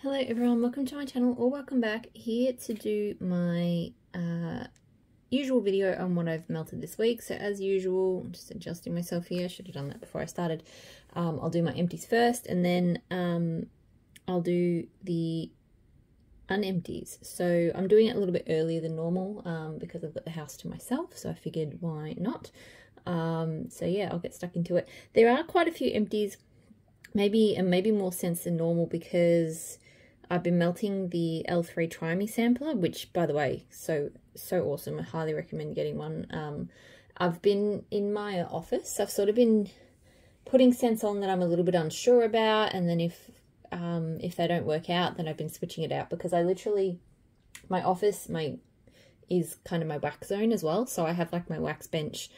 Hello everyone, welcome to my channel or welcome back. Here to do my usual video on what I've melted this week. So as usual, I'm just adjusting myself here. I should have done that before I started. I'll do my empties first and then I'll do the unempties. So I'm doing it a little bit earlier than normal because I've got the house to myself, so I figured why not. So yeah, I'll get stuck into it. There are quite a few empties, maybe more scents than normal because I've been melting the L3 Try Me sampler, which by the way, so awesome. I highly recommend getting one. I've been in my office, I've sort of been putting scents on that I'm a little bit unsure about, and then if they don't work out, then I've been switching it out because I literally, my office is kind of my wax zone as well. So I have like my wax bench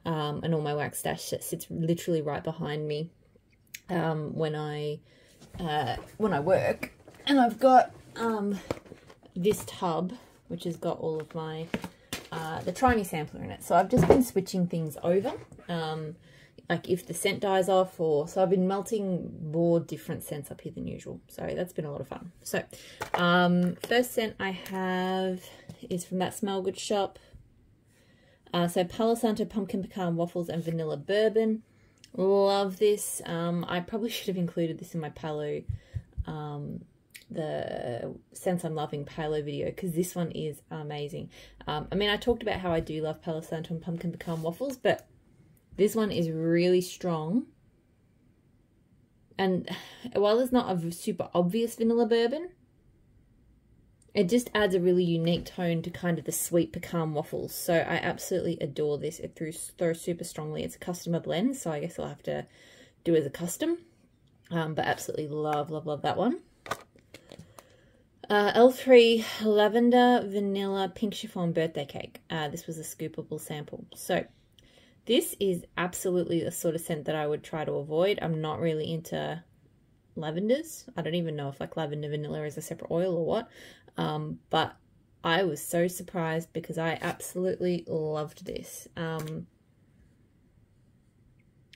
and all my wax stash that sits literally right behind me when I work. And I've got this tub which has got all of my the Try Me sampler in it. So I've just been switching things over. Like if the scent dies off, so I've been melting more different scents up here than usual. So that's been a lot of fun. So first scent I have is from that Smell Good shop. So Palo, Santo, Pumpkin Pecan, Waffles and Vanilla Bourbon. Love this. I probably should have included this in my Palo, the Scents I'm Loving Palo video, because this one is amazing. I mean, I talked about how I do love Palo Santo and Pumpkin Pecan Waffles, but this one is really strong. And while there's not a super obvious vanilla bourbon, it just adds a really unique tone to kind of the sweet pecan waffles. So I absolutely adore this. It throws super strongly. It's a customer blend, so I guess I'll have to do it as a custom. But absolutely love that one. L3 Lavender Vanilla Pink Chiffon Birthday Cake. This was a scoopable sample. So this is absolutely the sort of scent that I would try to avoid. I'm not really into lavenders. I don't even know if like lavender vanilla is a separate oil or what. But I was so surprised because I absolutely loved this.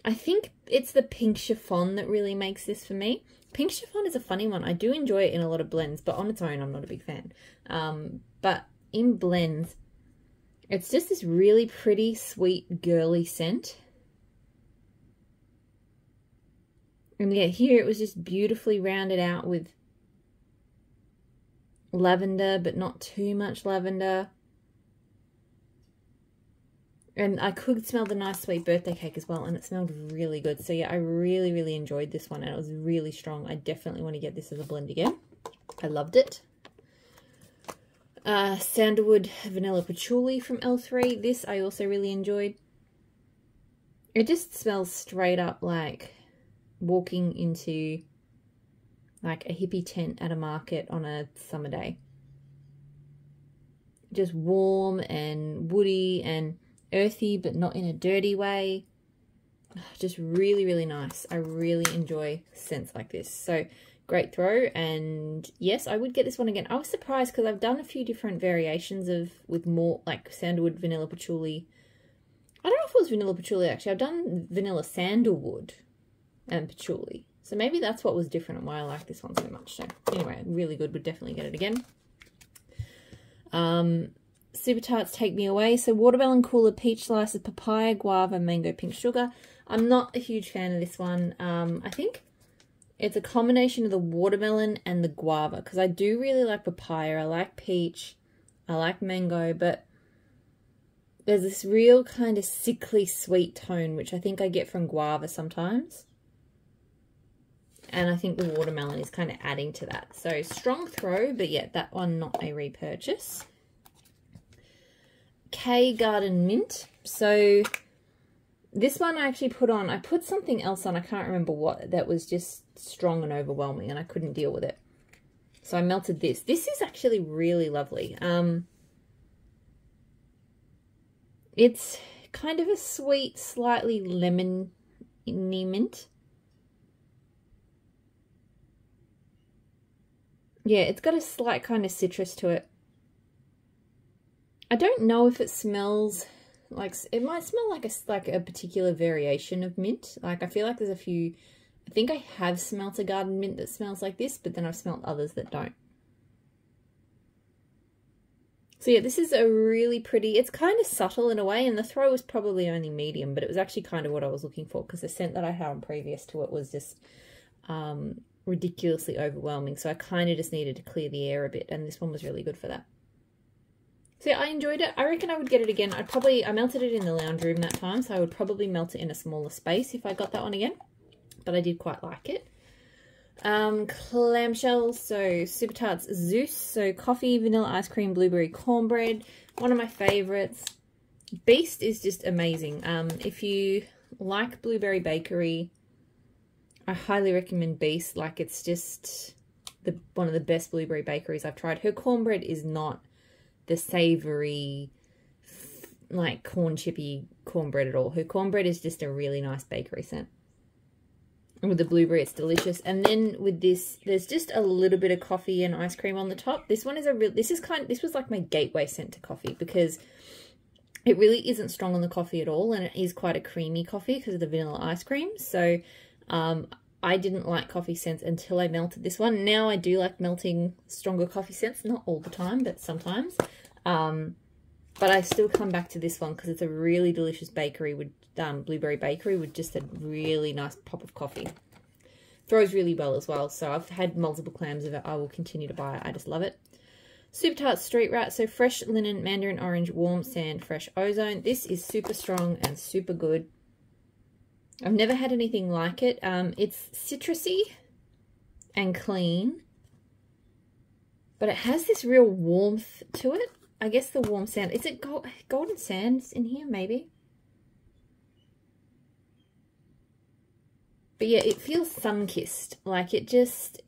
I think it's the pink chiffon that really makes this for me. Pink chiffon is a funny one. I do enjoy it in a lot of blends, but on its own, I'm not a big fan. But in blends, it's just this really pretty, sweet, girly scent. And yeah, here it was just beautifully rounded out with lavender, but not too much lavender. And I could smell the nice sweet birthday cake as well, and it smelled really good. So yeah, I really enjoyed this one, and it was really strong. I definitely want to get this as a blend again. I loved it. Sandalwood Vanilla Patchouli from L3. This I also really enjoyed. It just smells straight up like walking into like a hippie tent at a market on a summer day. Just warm and woody and earthy, but not in a dirty way. Just really nice. I really enjoy scents like this. So great throw, and yes, I would get this one again. I was surprised because I've done a few different variations with more like Sandalwood Vanilla Patchouli. I don't know if it was Vanilla Patchouli actually. I've done Vanilla Sandalwood and Patchouli. So maybe that's what was different and why I like this one so much. So anyway, really good. Would definitely get it again. Super Tarts Take Me Away. So watermelon cooler, peach slices, papaya, guava, mango, pink sugar. I'm not a huge fan of this one. I think it's a combination of the watermelon and the guava, because I do really like papaya. I like peach. I like mango, but there's this real kind of sickly sweet tone, which I think I get from guava sometimes. And I think the watermelon is kind of adding to that. So strong throw, but yeah, that one not a repurchase. K Garden Mint. So this one I actually put on, I put something else on, I can't remember what, that was just strong and overwhelming and I couldn't deal with it. So I melted this. This is actually really lovely. It's kind of a sweet, slightly lemony mint. Yeah, it's got a slight kind of citrus to it. I don't know if it smells like, it might smell like a particular variation of mint. Like I feel like there's a few I think I have smelt a garden mint that smells like this, but then I've smelt others that don't. So yeah, this is a really pretty, it's kind of subtle in a way, and the throw was probably only medium, but it was actually kind of what I was looking for, because the scent that I had on previous to it was just ridiculously overwhelming. So I kind of just needed to clear the air a bit, and this one was really good for that. So yeah, I enjoyed it. I reckon I would get it again. I melted it in the lounge room that time, so I would probably melt it in a smaller space if I got that one again. But I did quite like it. Clamshells, so Super Tarts Zeus, so coffee, vanilla ice cream, blueberry cornbread, one of my favorites. Beast is just amazing. If you like blueberry bakery, I highly recommend Beast. Like, it's just one of the best blueberry bakeries I've tried. Her cornbread is not the savory, like corn chippy cornbread at all. Her cornbread is just a really nice bakery scent. With the blueberry, it's delicious. And then with this, there's just a little bit of coffee and ice cream on the top. This one is this was like my gateway scent to coffee, because it really isn't strong on the coffee at all, and it is quite a creamy coffee because of the vanilla ice cream. So I didn't like coffee scents until I melted this one. Now I do like melting stronger coffee scents, not all the time, but sometimes. But I still come back to this one because it's a really delicious bakery with blueberry bakery with just a really nice pop of coffee. Throws really well as well. So I've had multiple clams of it. I will continue to buy it. I just love it. Super Tarts Street Rat. So fresh linen, mandarin orange, warm sand, fresh ozone. This is super strong and super good. I've never had anything like it. It's citrusy and clean, but it has this real warmth to it. I guess the warm sand. Is it golden sands in here? Maybe. But yeah, it feels sun-kissed. Like it's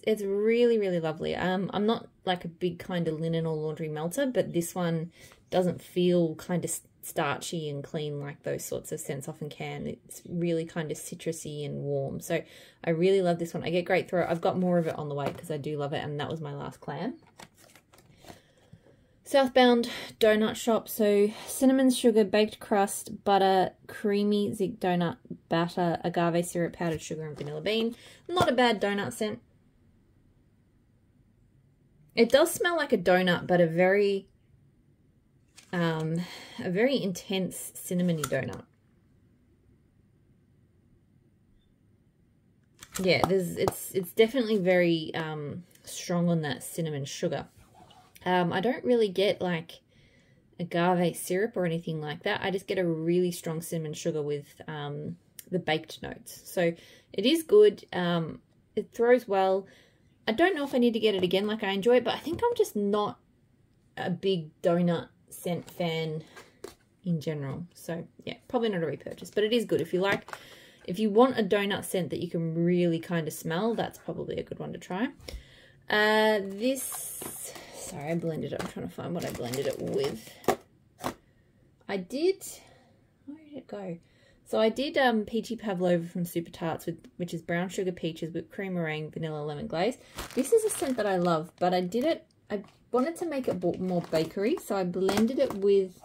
really, really lovely. I'm not like a big kind of linen or laundry melter, but this one doesn't feel kind of starchy and clean like those sorts of scents often can. It's really kind of citrusy and warm. So I really love this one. I get great throw. I've got more of it on the way because I do love it, and that was my last clam. Southbound Donut Shop. So cinnamon sugar, baked crust, butter, creamy Zik donut batter, agave syrup, powdered sugar, and vanilla bean. Not a bad donut scent. It does smell like a donut, but a very intense cinnamony donut. Yeah, it's definitely very strong on that cinnamon sugar. I don't really get like agave syrup or anything like that. I just get a really strong cinnamon sugar with the baked notes. So it is good. It throws well. I don't know if I need to get it again. Like, I enjoy it, but I think I'm just not a big donut scent fan in general. So yeah, probably not a repurchase, but it is good. If you want a donut scent that you can really kind of smell, that's probably a good one to try. Sorry, I blended it. I'm trying to find what I blended it with. Where did it go? So I did Peachy Pavlova from Super Tarts, which is brown sugar peaches, whipped cream meringue, vanilla lemon glaze. This is a scent that I love, but I wanted to make it more bakery, so I blended it with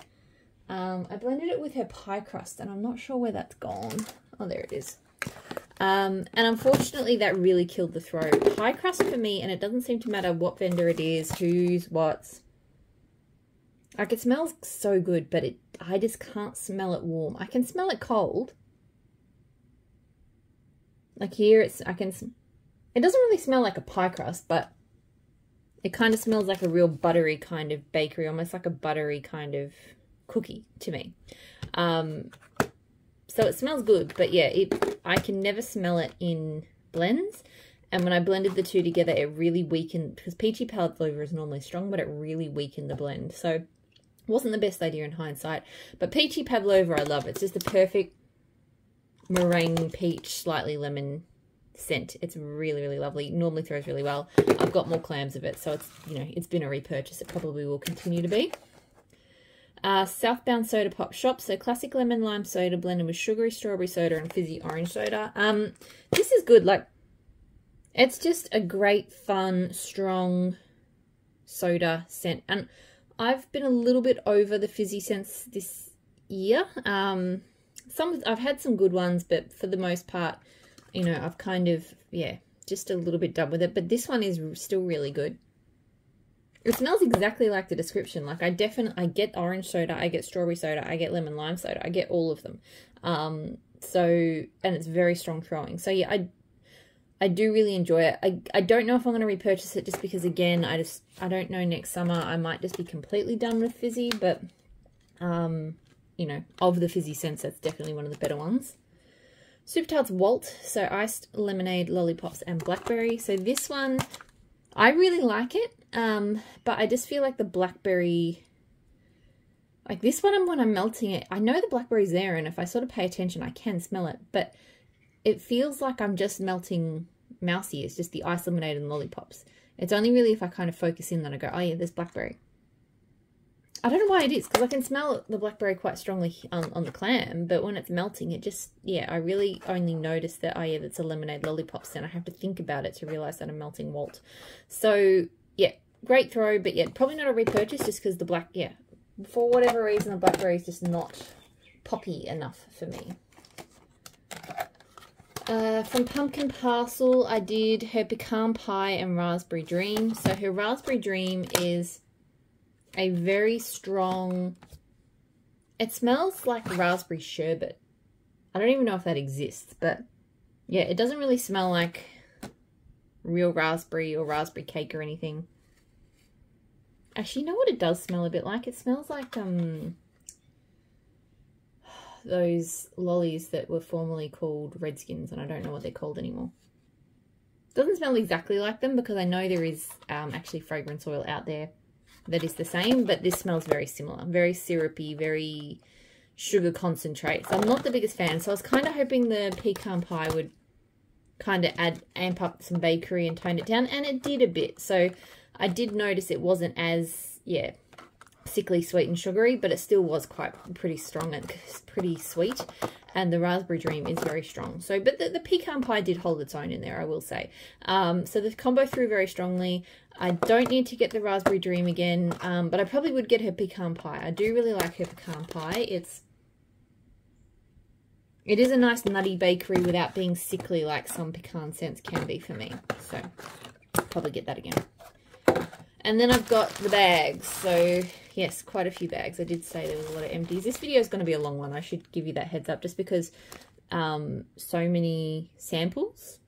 her pie crust, and I'm not sure where that's gone. Oh, there it is. And unfortunately that really killed the throw. Pie crust for me, and it doesn't seem to matter what vendor it is, who's, what's. Like, it smells so good, but I just can't smell it warm. I can smell it cold. Like here, it doesn't really smell like a pie crust, but it kind of smells like a real buttery kind of bakery, almost like a buttery kind of cookie to me. So it smells good, but yeah, I can never smell it in blends. And when I blended the two together, it really weakened, because Peachy Pavlova is normally strong, but it really weakened the blend. So it wasn't the best idea in hindsight. But Peachy Pavlova, I love. It's just the perfect meringue, peach, slightly lemon scent. It's really, really lovely. Normally throws really well. I've got more clams of it, so it's, it's been a repurchase. It probably will continue to be. Southbound Soda Pop Shop. So classic lemon lime soda blended with sugary strawberry soda and fizzy orange soda. This is good. Like, it's just a great, fun, strong soda scent. And I've been a little bit over the fizzy scents this year. I've had some good ones, but for the most part, you know, I've kind of, yeah, just a little bit done with it. But this one is still really good. It smells exactly like the description. Like I get orange soda, I get strawberry soda, I get lemon lime soda, I get all of them. So, and it's very strong throwing. So yeah, I do really enjoy it. I don't know if I'm going to repurchase it just because, again, I don't know, next summer I might just be completely done with Fizzy, but, you know, of the Fizzy scents, that's definitely one of the better ones. Super Tarts Walt, so iced lemonade, lollipops, and blackberry. So this one, I really like it, but I just feel like the blackberry, like this one, when I'm melting it, I know the blackberry's there, and if I sort of pay attention, I can smell it, but it feels like I'm just melting mousy. It's just the ice lemonade and lollipops. It's only really if I kind of focus in that I go, oh yeah, there's blackberry. I don't know why it is, because I can smell the blackberry quite strongly on the clam, but when it's melting, it just, yeah, I really only notice that, oh yeah, that's a lemonade lollipops, and I have to think about it to realise that I'm melting Walt. So, yeah, great throw, but yeah, probably not a repurchase just because the yeah, for whatever reason, the blackberry is just not poppy enough for me. From Pumpkin Parcel, I did her Pecan Pie and Raspberry Dream. So her Raspberry Dream is a very strong, it smells like raspberry sherbet. I don't even know if that exists, but yeah, it doesn't really smell like real raspberry or raspberry cake or anything. Actually, you know what it does smell a bit like? It smells like, those lollies that were formerly called Redskins, and I don't know what they're called anymore. Doesn't smell exactly like them because I know there is actually fragrance oil out there that is the same, but this smells very similar. Very syrupy, very sugar concentrate. So I'm not the biggest fan. So I was kind of hoping the pecan pie would kind of amp up some bakery and tone it down, and it did a bit. So I did notice it wasn't as, yeah, sickly sweet and sugary, but it still was pretty strong and pretty sweet, and the Raspberry Dream is very strong. So, but the pecan pie did hold its own in there, I will say. So the combo threw very strongly. I don't need to get the Raspberry Dream again, but I probably would get her pecan pie. I do really like her pecan pie. It is a nice nutty bakery without being sickly like some pecan scents can be for me. So probably get that again. And then I've got the bags. So yes, quite a few bags. I did say there was a lot of empties. This video is going to be a long one. I should give you that heads up just because so many samples.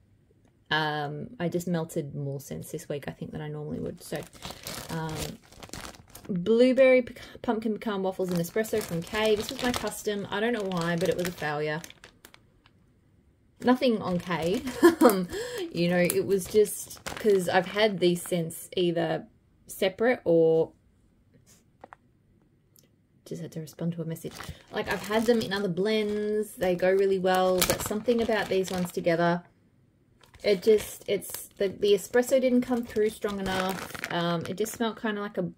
I just melted more scents this week, I think, than I normally would. So blueberry pumpkin pecan waffles and espresso from Kay. This was my custom. I don't know why, but it was a failure. Nothing on Kay. You know, it was just because I've had these scents either separate or just had to respond to a message. Like, I've had them in other blends. They go really well, but something about these ones together, it just, the espresso didn't come through strong enough. It just smelled kind of like a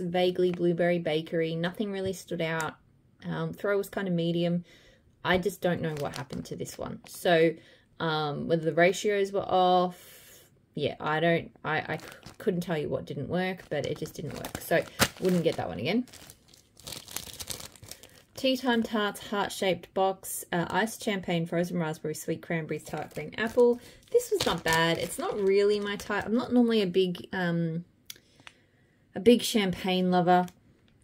vaguely blueberry bakery. Nothing really stood out. Throw was kind of medium. I just don't know what happened to this one. So, whether the ratios were off, yeah, I couldn't tell you what didn't work, but it just didn't work. So, wouldn't get that one again. Tea Time Tarts heart-shaped box, iced champagne, frozen raspberry, sweet cranberries, tart green apple. This was not bad. It's not really my type. I'm not normally a big champagne lover.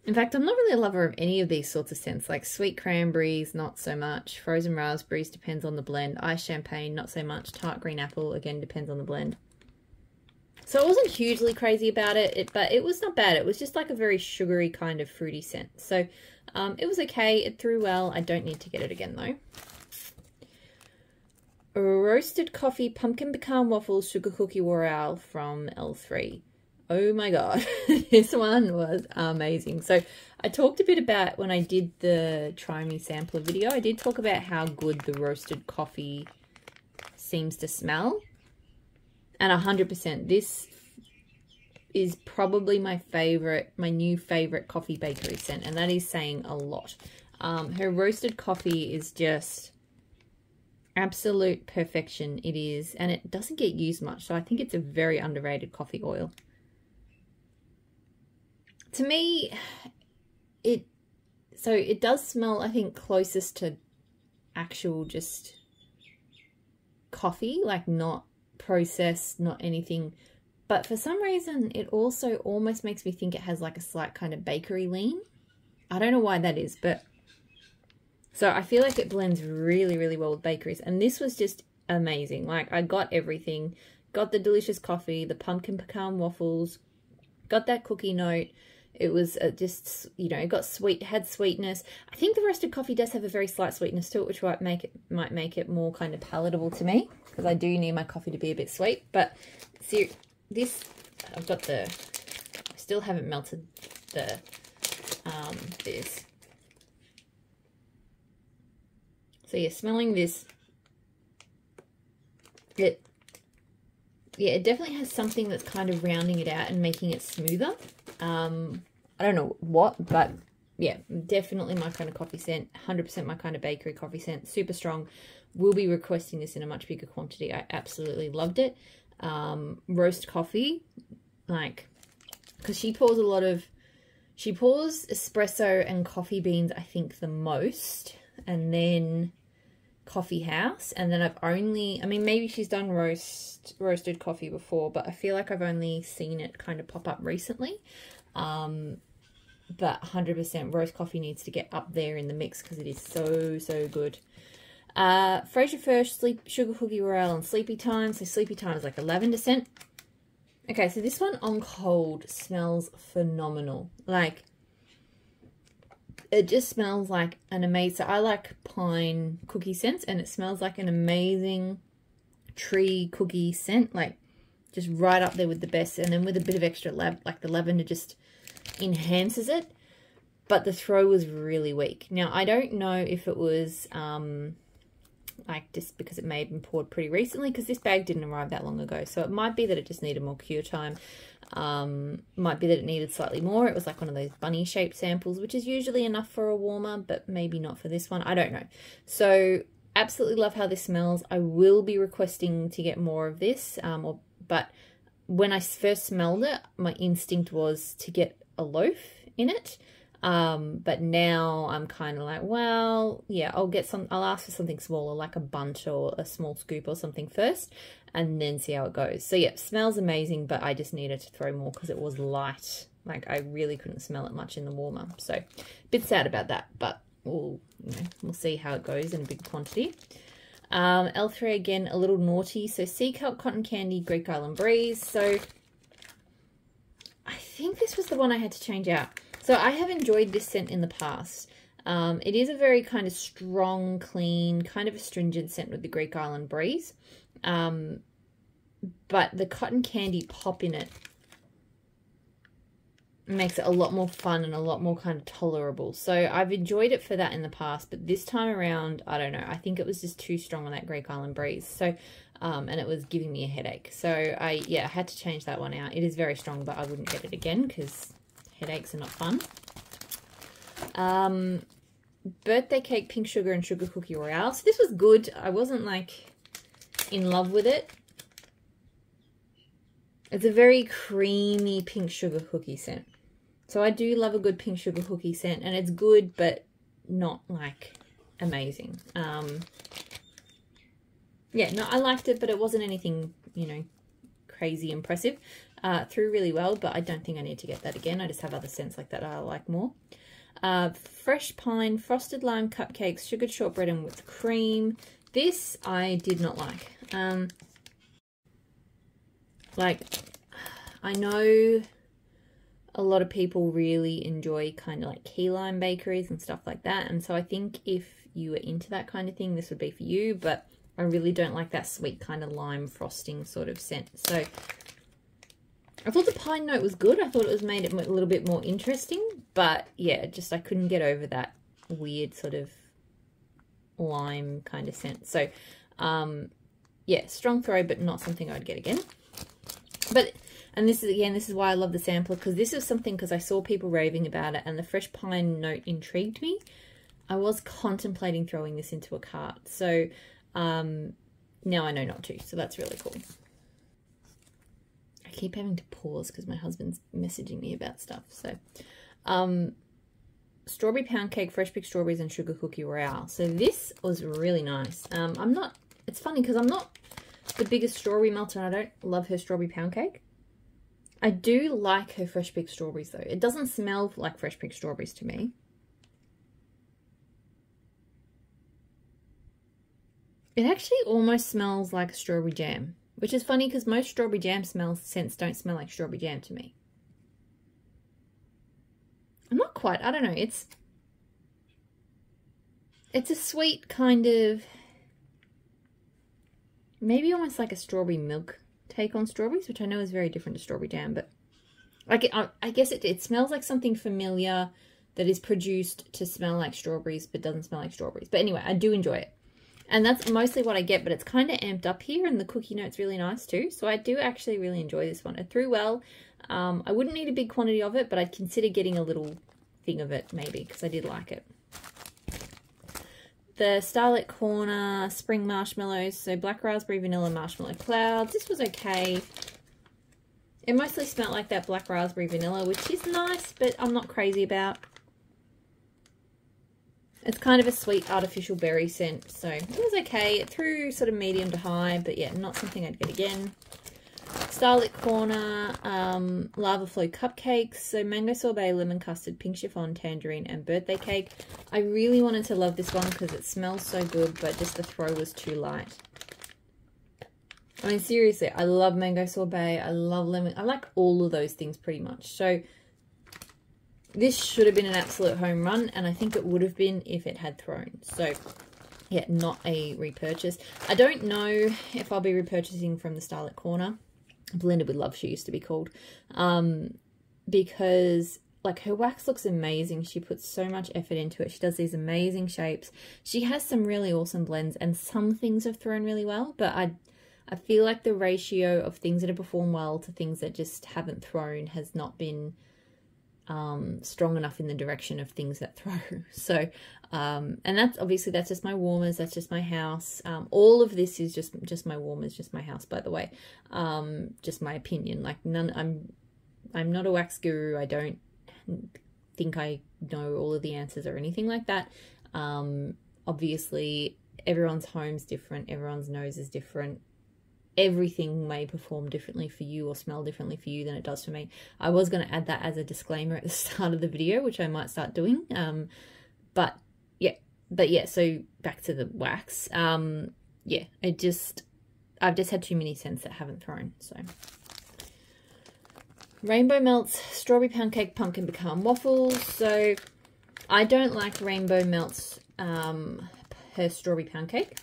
In fact, I'm not really a lover of any of these sorts of scents, like sweet cranberries, not so much. Frozen raspberries, depends on the blend. Iced champagne, not so much. Tart green apple, again, depends on the blend. So I wasn't hugely crazy about it, but it was not bad. It was just like a very sugary kind of fruity scent. So it was okay. It threw well. I don't need to get it again, though. Roasted coffee, pumpkin pecan waffles, sugar cookie Royale from L3. Oh my god, this one was amazing. So I talked a bit about when I did the Try Me Sampler video, I did talk about how good the roasted coffee seems to smell. And 100%, this is probably my favorite, my new favorite coffee bakery scent. And that is saying a lot. Her roasted coffee is just absolute perfection. It is, and it doesn't get used much. So I think it's a very underrated coffee oil. To me, it does smell, I think, closest to actual just coffee, like not processed, not anything. But for some reason, it also almost makes me think it has like a slight kind of bakery lean. I don't know why that is, but so I feel like it blends really, really well with bakeries. And this was just amazing. Like I got everything, got the delicious coffee, the pumpkin pecan waffles, got that cookie note. It was just, you know, it got sweet, had sweetness. I think the roasted coffee does have a very slight sweetness to it, which might make it more kind of palatable to me, because I do need my coffee to be a bit sweet. But see, this, I've got the, I still haven't melted the, this. So yeah, smelling this, it definitely has something that's kind of rounding it out and making it smoother. I don't know what, but yeah, definitely my kind of coffee scent, 100% my kind of bakery coffee scent, super strong. We'll be requesting this in a much bigger quantity. I absolutely loved it. Roast coffee, like, because she pours espresso and coffee beans, I think the most, and then coffee house, and then I've only, I mean, maybe she's done roasted coffee before, but I feel like I've only seen it kind of pop up recently. But 100% roast coffee needs to get up there in the mix because it is so good. Fraser First, Sugar Cookie Royale, and Sleepy Time. So Sleepy Time is like a lavender scent. Okay, so this one on cold smells phenomenal. Like, it just smells like an amazing, so I like pine cookie scents, and it smells like an amazing tree cookie scent, like just right up there with the best. And then with a bit of extra like the lavender just enhances it. But the throw was really weak. Now, I don't know if it was like just because it may have been poured pretty recently, because this bag didn't arrive that long ago. So it might be that it just needed more cure time. Might be that it needed slightly more. It was like one of those bunny shaped samples, which is usually enough for a warmer, but maybe not for this one. I don't know. So absolutely love how this smells. I will be requesting to get more of this, but when I first smelled it, my instinct was to get a loaf in it. But now I'm kind of like, well, yeah, I'll ask for something smaller, like a bunch or a small scoop or something first, and then see how it goes. So yeah, smells amazing, but I just needed to throw more because it was light. Like, I really couldn't smell it much in the warmer. So a bit sad about that, but we'll see how it goes in a big quantity. L3 again, a little naughty. So Seacoat, Cotton Candy, Greek Island Breeze. So I think this was the one I had to change out. So I have enjoyed this scent in the past. It is a very kind of strong, clean, kind of astringent scent with the Greek Island Breeze. But the cotton candy pop in it makes it a lot more fun and a lot more kind of tolerable. So I've enjoyed it for that in the past, but this time around, I don't know. I think it was just too strong on that Greek Island Breeze. So, and it was giving me a headache. So I had to change that one out. It is very strong, but I wouldn't get it again because headaches are not fun. Birthday Cake, Pink Sugar, and Sugar Cookie Royale. So this was good. I wasn't like in love with it. It's a very creamy pink sugar cookie scent. So I do love a good pink sugar cookie scent, and it's good, but not like amazing. Yeah, no, I liked it, but it wasn't anything, you know, crazy impressive. Threw really well, but I don't think I need to get that again. I just have other scents like that I like more. Fresh Pine, Frosted Lime Cupcakes, Sugared Shortbread and Whipped Cream. This I did not like. Like, I know a lot of people really enjoy kind of like key lime bakeries and stuff like that. And so I think if you were into that kind of thing, this would be for you. But I really don't like that sweet kind of lime frosting sort of scent. So I thought the pine note was good. I thought it was made it a little bit more interesting. But yeah, just I couldn't get over that weird sort of lime kind of scent. So yeah, strong throw, but not something I'd get again. But, and this is why I love the sampler, because this is something, because I saw people raving about it and the fresh pine note intrigued me. I was contemplating throwing this into a cart. So now I know not to. So that's really cool. I keep having to pause because my husband's messaging me about stuff. So Strawberry Pound Cake, Fresh Picked Strawberries and Sugar Cookie Royale. So this was really nice. It's funny because I'm not the biggest strawberry melter, and I don't love her strawberry pound cake. I do like her fresh picked strawberries though. It doesn't smell like fresh picked strawberries to me. It actually almost smells like strawberry jam, which is funny because most strawberry jam scents don't smell like strawberry jam to me. I'm not quite, I don't know, it's a sweet kind of, maybe almost like a strawberry milk take on strawberries, which I know is very different to strawberry jam, but I guess it smells like something familiar that is produced to smell like strawberries but doesn't smell like strawberries. But anyway, I do enjoy it. And that's mostly what I get, but it's kind of amped up here, and the cookie note's really nice too. So I do actually really enjoy this one. It threw well. I wouldn't need a big quantity of it, but I'd consider getting a little thing of it maybe, because I did like it. The Starlit Corner Spring Marshmallows, so Black Raspberry Vanilla Marshmallow Clouds. This was okay. It mostly smelled like that Black Raspberry Vanilla, which is nice, but I'm not crazy about. It's kind of a sweet artificial berry scent, so it was okay. It threw sort of medium to high, but yeah, not something I'd get again. Starlit Corner, Lava Flow Cupcakes, so Mango Sorbet, Lemon Custard, Pink Chiffon, Tangerine, and Birthday Cake. I really wanted to love this one because it smells so good, but just the throw was too light. I mean, seriously, I love Mango Sorbet, I love lemon, I like all of those things pretty much, so this should have been an absolute home run, and I think it would have been if it had thrown. So, yeah, not a repurchase. I don't know if I'll be repurchasing from the Starlit Corner. Blended with Love she used to be called. Because, like, her wax looks amazing. She puts so much effort into it. She does these amazing shapes. She has some really awesome blends, and some things have thrown really well. But I feel like the ratio of things that have performed well to things that just haven't thrown has not been strong enough in the direction of things that throw. So, and that's obviously, that's just my warmers, that's just my house. All of this is just my warmers, just my house, by the way. Just my opinion. Like, I'm not a wax guru. I don't think I know all of the answers or anything like that. Obviously, everyone's home's different. Everyone's nose is different. Everything may perform differently for you or smell differently for you than it does for me. I was going to add that as a disclaimer at the start of the video, which I might start doing. But yeah, so back to the wax. Yeah, I've just had too many scents that haven't thrown. So Rainbow Melts Strawberry Pound Cake Pumpkin Pecan Waffles. So I don't like Rainbow Melts her Strawberry Pound Cake.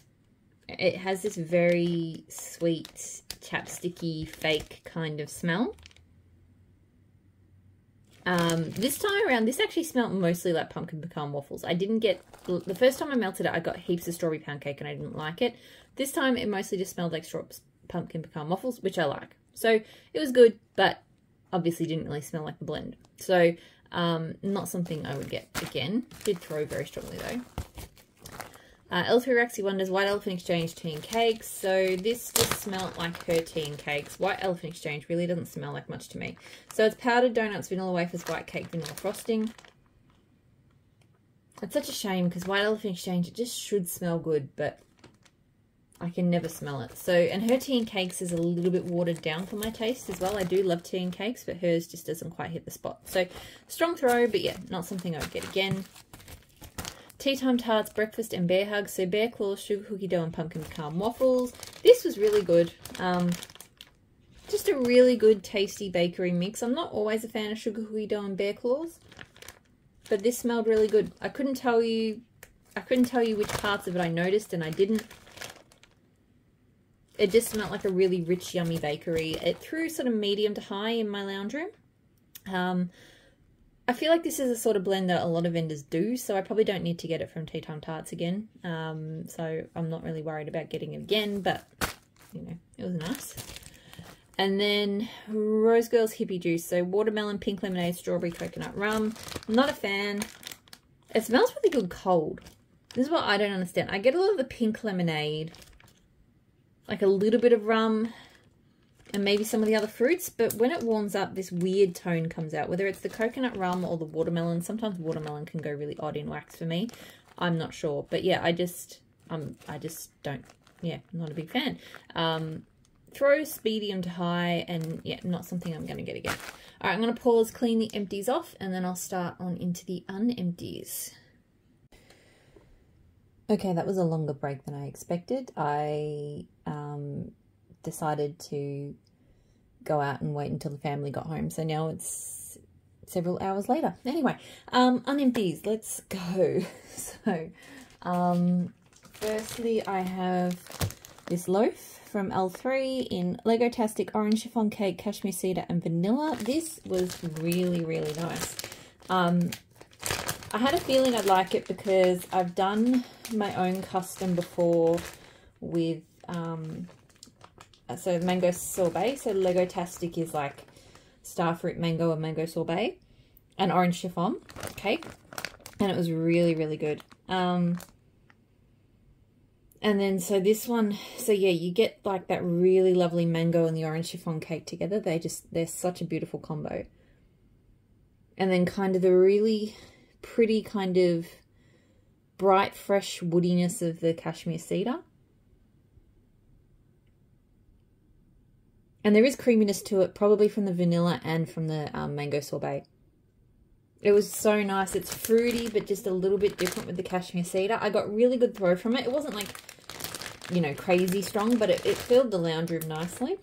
It has this very sweet, chapsticky, fake kind of smell. This time around, this actually smelled mostly like pumpkin pecan waffles. I didn't get, the first time I melted it, I got heaps of strawberry pound cake and I didn't like it. This time it mostly just smelled like pumpkin pecan waffles, which I like. So it was good, but obviously didn't really smell like the blend. So not something I would get again. Did throw very strongly though. L3 Raxy Wonders White Elephant Exchange Tea and Cakes. So this just smelled like her tea and cakes. White Elephant Exchange really doesn't smell like much to me. So it's powdered donuts, vanilla wafers, white cake, vanilla frosting. It's such a shame because White Elephant Exchange, it just should smell good, but I can never smell it. So, and her tea and cakes is a little bit watered down for my taste as well. I do love tea and cakes, but hers just doesn't quite hit the spot. So strong throw, but yeah, not something I would get again. Tea Time Tarts, Breakfast and Bear Hugs. So Bear Claws, Sugar Cookie Dough and Pumpkin Pecan Waffles. This was really good. Just a really good, tasty bakery mix. I'm not always a fan of Sugar Cookie Dough and Bear Claws, but this smelled really good. I couldn't tell you which parts of it I noticed and I didn't. It just smelled like a really rich, yummy bakery. It threw sort of medium to high in my lounge room. I feel like this is a sort of blend that a lot of vendors do, so I probably don't need to get it from Tea Time Tarts again. So I'm not really worried about getting it again, but, you know, it was nice. And then Rose Girls Hippie Juice. So watermelon, pink lemonade, strawberry, coconut rum. I'm not a fan. It smells really good cold. This is what I don't understand. I get a lot of the pink lemonade, like a little bit of rum, and maybe some of the other fruits, but when it warms up, this weird tone comes out, whether it's the coconut rum or the watermelon. Sometimes watermelon can go really odd in wax for me. I'm not sure, but yeah, I just don't yeah, not a big fan. Throws medium to high, and yeah, not something I'm going to get again. All right, I'm going to pause, clean the empties off, and then I'll start on into the unempties. Okay, that was a longer break than I expected. I decided to go out and wait until the family got home, so now it's several hours later. Anyway, unempties, let's go. So, firstly, I have this loaf from L3 in Lego-tastic orange chiffon cake, cashmere cedar, and vanilla. This was really, really nice. I had a feeling I'd like it because I've done my own custom before with, so mango sorbet. So Lego-tastic is like starfruit mango or mango sorbet, and orange chiffon cake. And it was really, really good. And then, so this one, so yeah, you get like that really lovely mango and the orange chiffon cake together. They're such a beautiful combo. And then kind of the really pretty kind of bright, fresh woodiness of the cashmere cedar. And there is creaminess to it, probably from the vanilla and from the mango sorbet. It was so nice. It's fruity, but just a little bit different with the cashmere cedar. I got really good throw from it. It wasn't like, you know, crazy strong, but it filled the lounge room nicely.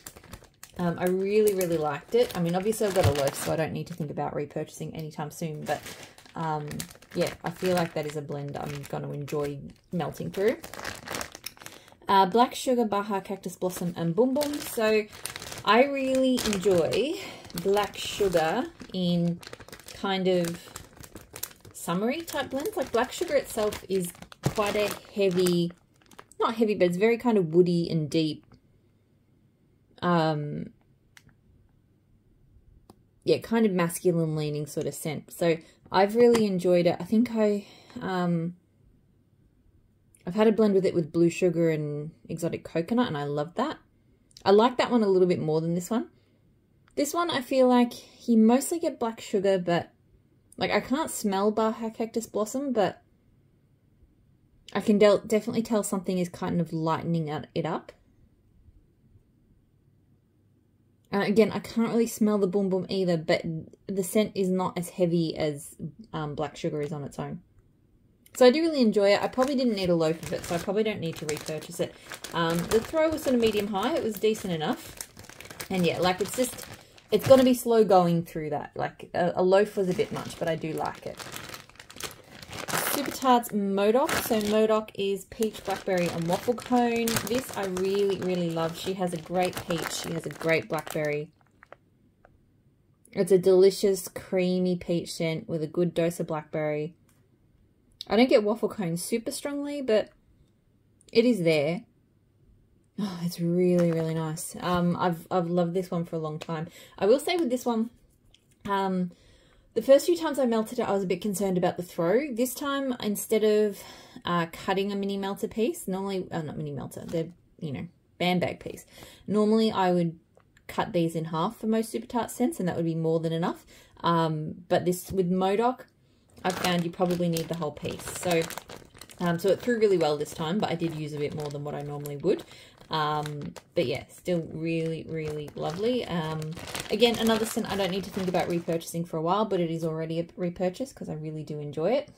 I really, really liked it. I mean, obviously I've got a loaf, so I don't need to think about repurchasing anytime soon. But, yeah, I feel like that is a blend I'm going to enjoy melting through. Black Sugar, Baja, Cactus Blossom, and Boom Boom. So I really enjoy Black Sugar in kind of summery type blends. Like Black Sugar itself is quite a heavy, not heavy, but it's very kind of woody and deep. Yeah, kind of masculine leaning sort of scent. So I've really enjoyed it. I think I've had a blend with it with blue sugar and exotic coconut, and I love that. I like that one a little bit more than this one. This one, I feel like you mostly get Black Sugar, but like I can't smell Baja Cactus Blossom, but I can definitely tell something is kind of lightening it up. Again, I can't really smell the Boom Boom either, but the scent is not as heavy as Black Sugar is on its own. So I do really enjoy it. I probably didn't need a loaf of it, so I probably don't need to repurchase it. The throw was sort of medium-high. It was decent enough. And yeah, like it's going to be slow going through that. Like a loaf was a bit much, but I do like it. Super Tarts Modok. So Modok is peach, blackberry, and waffle cone. This I really, really love. She has a great peach. She has a great blackberry. It's a delicious, creamy peach scent with a good dose of blackberry. I don't get waffle cone super strongly, but it is there. Oh, it's really, really nice. I've loved this one for a long time. I will say with this one, the first few times I melted it, I was a bit concerned about the throw. This time, instead of cutting a mini melter piece, normally, not mini melter, the, you know, band bag piece. Normally, I would cut these in half for most Super Tart scents, and that would be more than enough. But this, with Modok, I found you probably need the whole piece. So, so it threw really well this time, but I did use a bit more than what I normally would. But yeah, still really, really lovely. Again, another scent I don't need to think about repurchasing for a while, but it is already a repurchase because I really do enjoy it.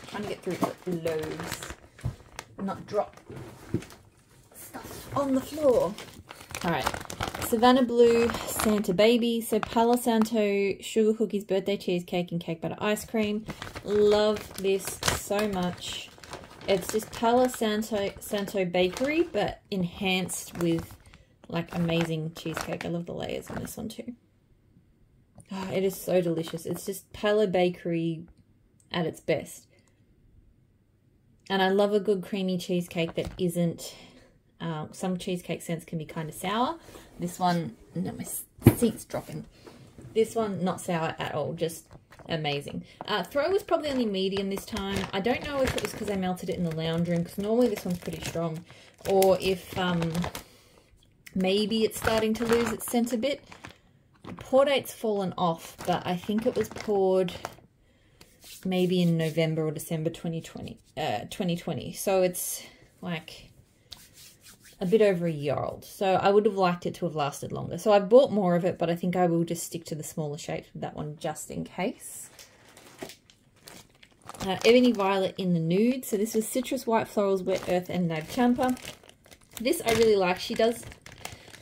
Trying to get through the loaves and not drop stuff on the floor. All right, Savannah Blue Santa Baby. So Palo Santo Sugar Cookies Birthday Cheesecake and Cake Butter Ice Cream. Love this so much. It's just Palo Santo Bakery, but enhanced with like amazing cheesecake. I love the layers on this one too. Oh, it is so delicious. It's just Palo Bakery at its best. And I love a good creamy cheesecake that isn't... some cheesecake scents can be kind of sour. This one... No, my seat's dropping. This one, not sour at all. Just amazing. Throw was probably only medium this time. I don't know if it was because I melted it in the lounge room, because normally this one's pretty strong. Or if maybe it's starting to lose its scent a bit. The pour date's fallen off, but I think it was poured maybe in November or December 2020. So it's like a bit over a year old. So I would have liked it to have lasted longer. So I bought more of it, but I think I will just stick to the smaller shapes with that one just in case. Ebony Violet in the nude. So this was Citrus, White Florals, Wet Earth, and Nag Champa. This I really like. She does,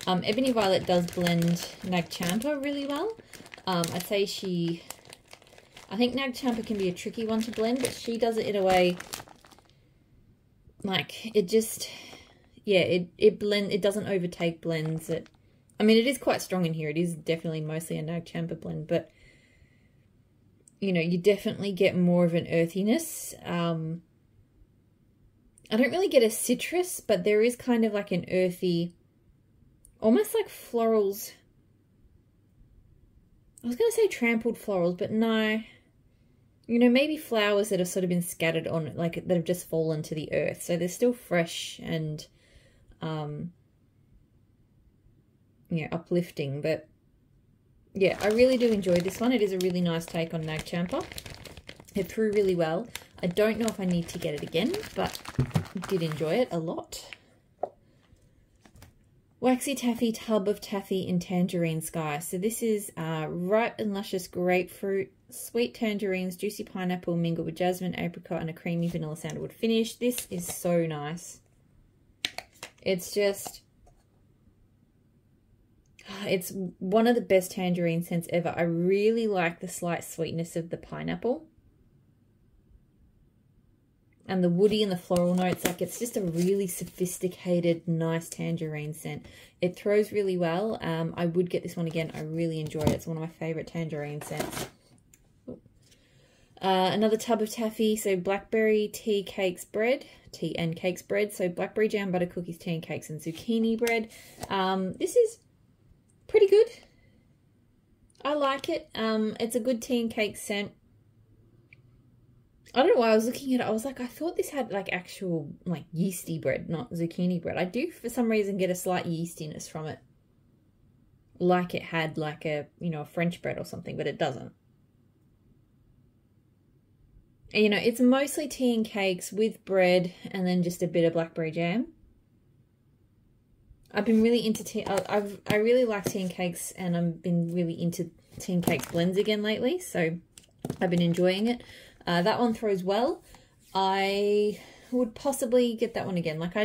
Ebony Violet does blend Nag Champa really well. I'd say I think Nag Champa can be a tricky one to blend, but she does it in a way, like, it just, yeah, it doesn't overtake blends. I mean, it is quite strong in here. It is definitely mostly a Nag Champa blend, but, you know, you definitely get more of an earthiness. I don't really get a citrus, but there is kind of like an earthy, almost like florals. I was going to say trampled florals, but no. You know, maybe flowers that have sort of been scattered on it, like that have just fallen to the earth. So they're still fresh and, you know, uplifting. But yeah, I really do enjoy this one. It is a really nice take on Nag Champa. It threw really well. I don't know if I need to get it again, but did enjoy it a lot. Waxy Taffy Tub of Taffy in Tangerine Sky. So this is ripe and luscious grapefruit, sweet tangerines, juicy pineapple mingled with jasmine, apricot, and a creamy vanilla sandalwood finish. This is so nice. It's just, it's one of the best tangerine scents ever. I really like the slight sweetness of the pineapple. And the woody and the floral notes, like it's just a really sophisticated, nice tangerine scent. It throws really well. I would get this one again. I really enjoy it. It's one of my favorite tangerine scents. Another tub of taffy. So blackberry tea cakes bread, tea and cakes bread. So blackberry jam, butter cookies, tea and cakes, and zucchini bread. This is pretty good. I like it. It's a good tea and cake scent. I don't know why I was looking at it. I was like, I thought this had like actual like yeasty bread, not zucchini bread. I do for some reason get a slight yeastiness from it. Like it had like a, you know, a French bread or something, but it doesn't. And, you know, it's mostly tea and cakes with bread and then just a bit of blackberry jam. I've been really into tea. I really like tea and cakes, and I've been really into tea and cakes blends again lately. So I've been enjoying it. That one throws well. I would possibly get that one again. Like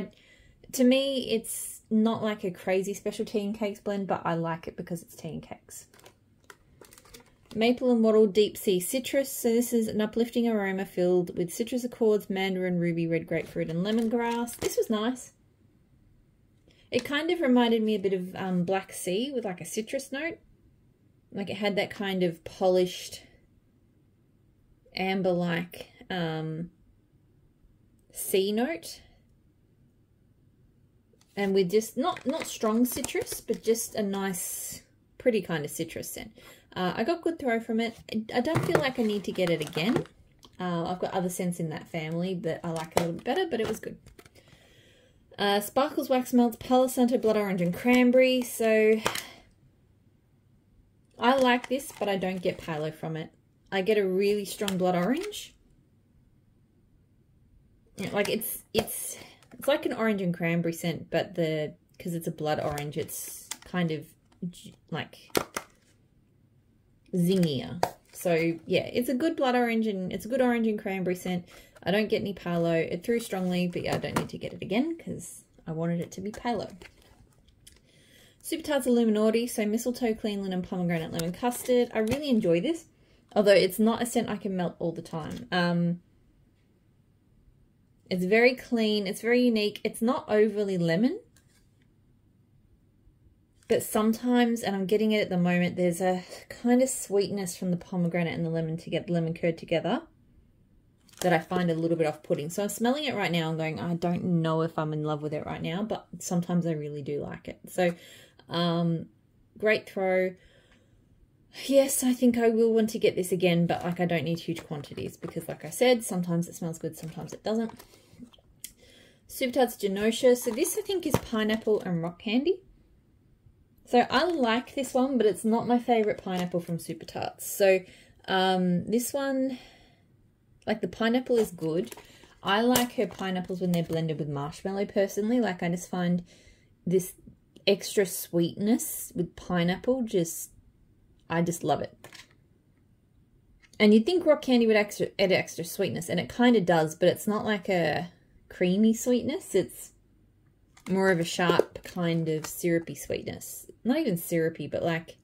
to me, it's not like a crazy special tea and cakes blend, but I like it because it's tea and cakes. Maple and Wattle Deep Sea Citrus. So this is an uplifting aroma filled with citrus accords, mandarin, ruby, red grapefruit, and lemongrass. This was nice. It kind of reminded me a bit of Black Sea with like a citrus note. Like it had that kind of polished, amber-like sea note, and with just not strong citrus, but just a nice, pretty kind of citrus scent. I got good throw from it. I don't feel like I need to get it again. I've got other scents in that family that I like a little bit better, but it was good. Sparkles Wax Melts, Palo Santo, Blood Orange, and Cranberry. So I like this, but I don't get Palo from it. I get a really strong blood orange. Yeah, like it's like an orange and cranberry scent, but because it's a blood orange, it's kind of like zingier. So yeah, it's a good blood orange, and it's a good orange and cranberry scent. I don't get any Palo. It threw strongly, but yeah, I don't need to get it again because I wanted it to be Palo. Super Tarts Illuminati. So mistletoe, clean linen, pomegranate, lemon custard. I really enjoy this. Although it's not a scent I can melt all the time. It's very clean. It's very unique. It's not overly lemon. But sometimes, and I'm getting it at the moment, there's a kind of sweetness from the pomegranate and the lemon curd together that I find a little bit off-putting. So I'm smelling it right now and going, I don't know if I'm in love with it right now, but sometimes I really do like it. So great throw. Yes, I think I will want to get this again, but like I don't need huge quantities because like I said, sometimes it smells good, sometimes it doesn't. Super Tarts Genosha. So this I think is pineapple and rock candy. So I like this one, but it's not my favorite pineapple from Super Tarts. So this one, like the pineapple is good. I like her pineapples when they're blended with marshmallow personally. Like, I just find this extra sweetness with pineapple, I just love it. And you'd think rock candy would add extra sweetness, and it kind of does, but it's not like a creamy sweetness. It's more of a sharp kind of syrupy sweetness. Not even syrupy, but like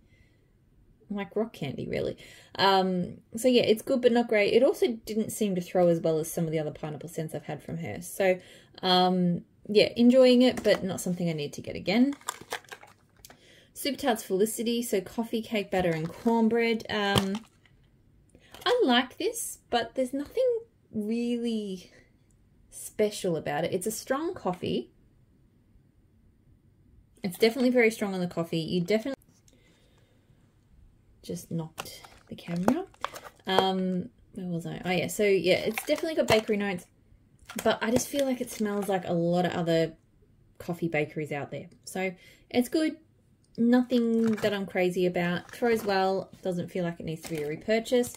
rock candy, really. So yeah, it's good, but not great. It also didn't seem to throw as well as some of the other pineapple scents I've had from her. So yeah, enjoying it, but not something I need to get again. Super Tarts Felicity, so coffee, cake batter, and cornbread. I like this, but there's nothing really special about it. It's a strong coffee. It's definitely very strong on the coffee. You definitely just knocked the camera. Where was I? Oh yeah, so yeah, it's definitely got bakery notes, but I just feel like it smells like a lot of other coffee bakeries out there. So it's good. Nothing that I'm crazy about. Throws well. Doesn't feel like it needs to be a repurchase.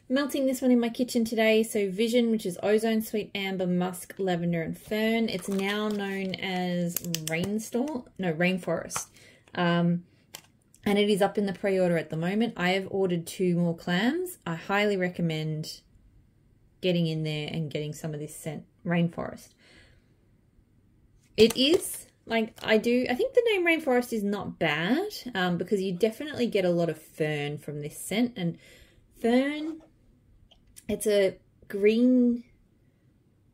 Melting this one in my kitchen today. So Vision, which is ozone, sweet amber, musk, lavender, and fern. It's now known as Rainforest. And it is up in the pre-order at the moment. I have ordered 2 more clams. I highly recommend getting in there and getting some of this scent, Rainforest. It is, like, I think the name Rainforest is not bad, because you definitely get a lot of fern from this scent. And fern, it's a green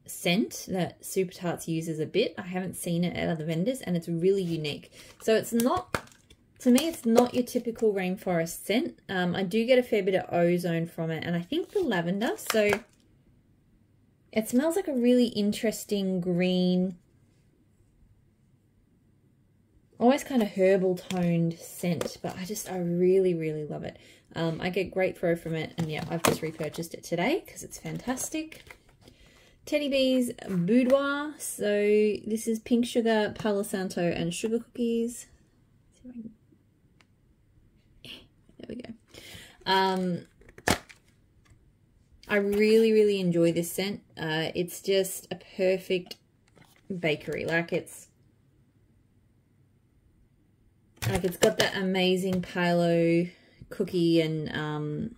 scent that Super Tarts uses a bit. I haven't seen it at other vendors, and it's really unique. So it's not, to me, it's not your typical rainforest scent. I do get a fair bit of ozone from it, and I think the lavender. So it smells like a really interesting green, almost kind of herbal toned scent, but I really, really love it. I get great throw from it, and yeah, I've just repurchased it today because it's fantastic. Teddy Bees Boudoir. So this is pink sugar, Palo Santo, and sugar cookies. There we go. I really, really enjoy this scent. It's just a perfect bakery. Like, it's got that amazing Palo cookie and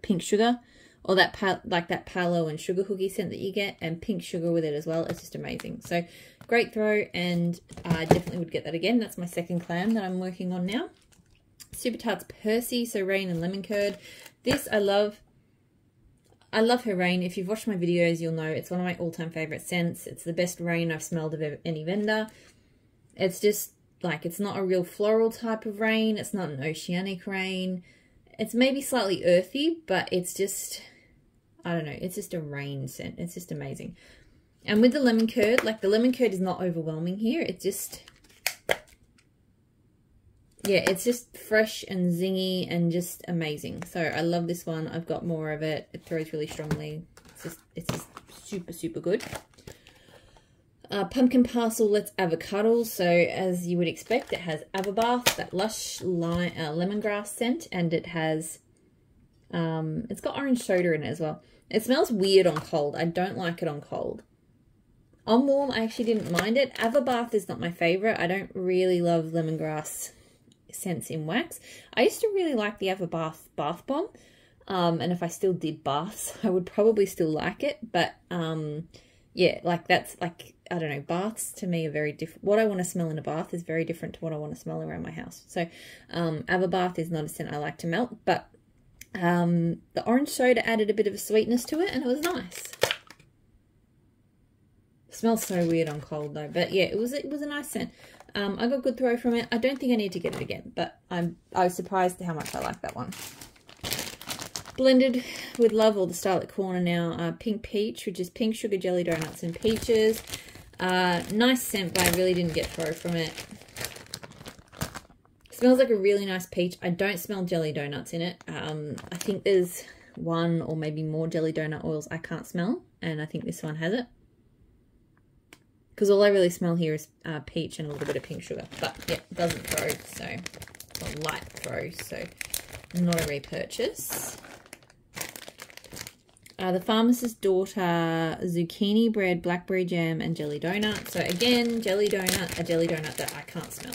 pink sugar, or that Palo and sugar cookie scent that you get, and pink sugar with it as well. It's just amazing. So great throw, and I definitely would get that again. That's my second clam that I'm working on now. Super Tarts Percy, so rain and lemon curd. This I love. I love her rain. If you've watched my videos, you'll know it's one of my all-time favorite scents. It's the best rain I've smelled of any vendor. It's just like, it's not a real floral type of rain. It's not an oceanic rain. It's maybe slightly earthy, but it's just, I don't know. It's just a rain scent. It's just amazing. And with the lemon curd, like, the lemon curd is not overwhelming here. It's just, yeah, it's just fresh and zingy and just amazing. So I love this one. I've got more of it. It throws really strongly. It's just super, super good. Pumpkin Parcel Let's Avocado. So as you would expect, it has Avabath, that lush lemongrass scent, and it has, it's got orange soda in it as well. It smells weird on cold. I don't like it on cold. On warm, I actually didn't mind it. Avabath is not my favorite. I don't really love lemongrass scents in wax. I used to really like the Avabath bath bomb, and if I still did baths, I would probably still like it. But yeah, like, that's like, I don't know, baths to me are very different. What I want to smell in a bath is very different to what I want to smell around my house. So Avabath is not a scent I like to melt, but the orange soda added a bit of a sweetness to it, and it was nice. Smells so weird on cold though, but yeah, it was a nice scent. I got good throw from it. I don't think I need to get it again, but I was surprised at how much I like that one. Blended with Love, or the Style at Corner now, Pink Peach, which is pink sugar jelly donuts and peaches. Nice scent, but I really didn't get throw from it. Smells like a really nice peach. I don't smell jelly donuts in it. I think there's one or maybe more jelly donut oils I can't smell, and I think this one has it. Because all I really smell here is peach and a little bit of pink sugar. But yeah, it doesn't throw, so, or light throw, so not a repurchase. The Pharmacist's Daughter Zucchini Bread, Blackberry Jam, and Jelly Donut. So again, jelly donut, a jelly donut that I can't smell.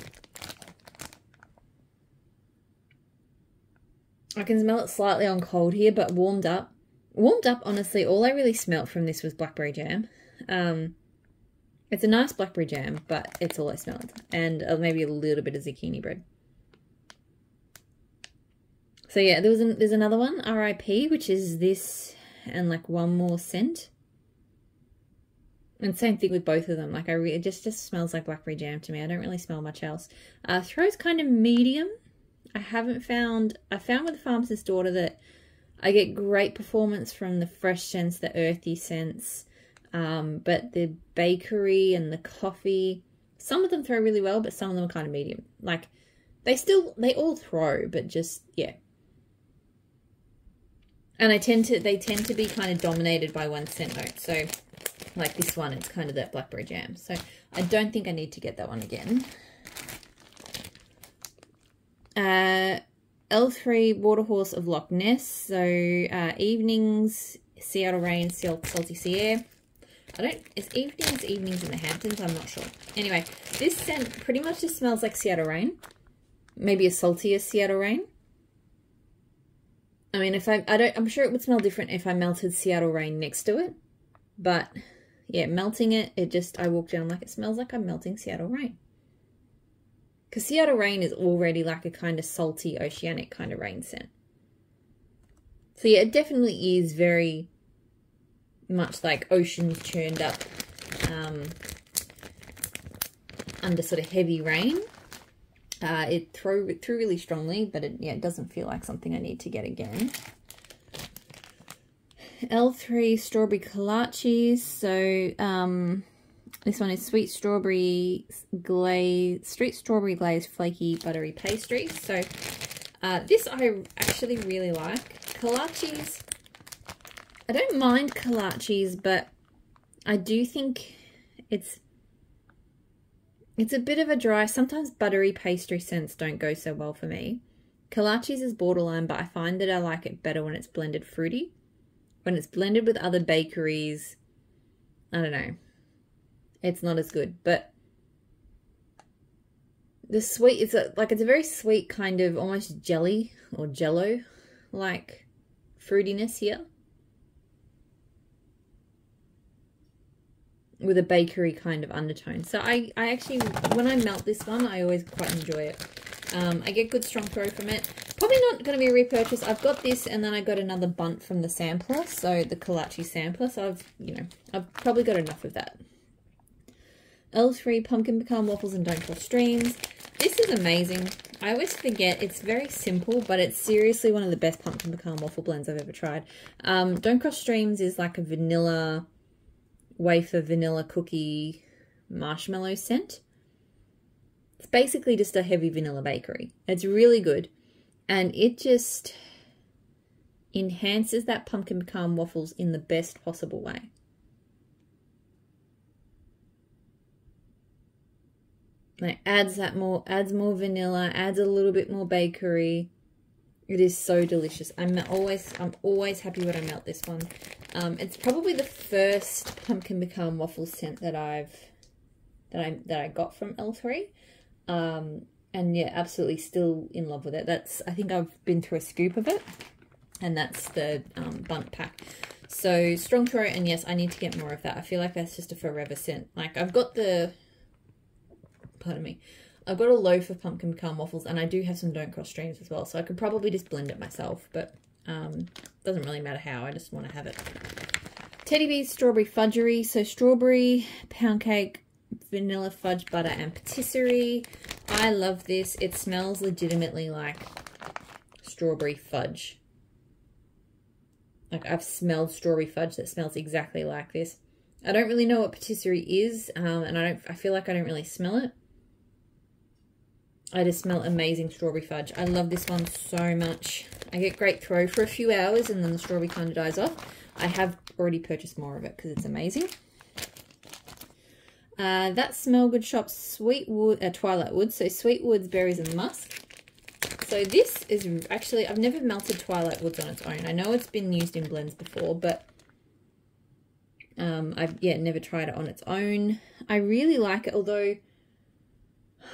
I can smell it slightly on cold here, but warmed up. Warmed up, honestly, all I really smelt from this was blackberry jam. It's a nice blackberry jam, but it's all I smelled. And maybe a little bit of zucchini bread. So yeah, there's another one, RIP, which is this and like one more scent. And same thing with both of them. Like it just smells like blackberry jam to me. I don't really smell much else. Throw's kind of medium. I found with the Pharmacist's Daughter that I get great performance from the fresh scents, the earthy scents, but the bakery and the coffee, some of them throw really well, but some of them are kind of medium. Like they all throw, but just, yeah. And they tend to be kind of dominated by one scent note. So like this one, it's kind of that blackberry jam. So I don't think I need to get that one again. L3 Waterhorse of Loch Ness. So Evenings, Seattle Rain, Salty Sea Air. Is Evenings in the Hamptons? I'm not sure. Anyway, this scent pretty much just smells like Seattle Rain. Maybe a saltier Seattle Rain. I mean, I'm sure it would smell different if I melted Seattle Rain next to it. But yeah, melting it, I walked down like it smells like I'm melting Seattle Rain. Because Seattle Rain is already like a kind of salty, oceanic kind of rain scent. So yeah, it definitely is very much like oceans churned up under sort of heavy rain. It threw really strongly, but it doesn't feel like something I need to get again. L3 Strawberry Kolaches. So this one is sweet strawberry glaze, flaky buttery pastry. So this I actually really like. Kolaches, I don't mind kolaches, but I do think it's a bit of a dry, sometimes buttery pastry scents don't go so well for me. Kolaches is borderline, but I find that I like it better when it's blended fruity. When it's blended with other bakeries, I don't know. It's not as good, but the sweet, it's a very sweet kind of almost jelly or jello like fruitiness here with a bakery kind of undertone. So I actually, when I melt this one, I always quite enjoy it. I get good strong throw from it. Probably not going to be a repurchase. I've got this and then I got another bunt from the sampler, so the kolache sampler. So I've probably got enough of that. L3 Pumpkin Pecan Waffles and Don't Cross Streams. This is amazing. I always forget it's very simple, but it's seriously one of the best pumpkin pecan waffle blends I've ever tried. Don't Cross Streams is like a vanilla wafer, vanilla cookie marshmallow scent. It's basically just a heavy vanilla bakery. It's really good, and it just enhances that pumpkin pecan waffles in the best possible way. It adds more vanilla, adds a little bit more bakery. It is so delicious. I'm always happy when I melt this one. It's probably the first pumpkin pecan waffle scent that I got from L3. And yeah, absolutely still in love with it. I think I've been through a scoop of it, and that's the bunt pack. So strong throw, and yes, I need to get more of that. I feel like that's just a forever scent. Like I've got I've got a loaf of pumpkin pecan waffles, and I do have some Don't Cross Streams as well, so I could probably just blend it myself, but doesn't really matter how, I just want to have it. Teddy Bees Strawberry Fudgery. So strawberry, pound cake, vanilla fudge butter, and patisserie. I love this. It smells legitimately like strawberry fudge. Like I've smelled strawberry fudge that smells exactly like this. I don't really know what patisserie is, and I feel like I don't really smell it. I just smell amazing strawberry fudge. I love this one so much. I get great throw for a few hours and then the strawberry kind of dies off. I have already purchased more of it because it's amazing. That Smell Good Shop Twilight Woods. So Sweet Woods, Berries and Musk. So this is actually, I've never melted Twilight Woods on its own. I know it's been used in blends before, but I've never tried it on its own. I really like it, although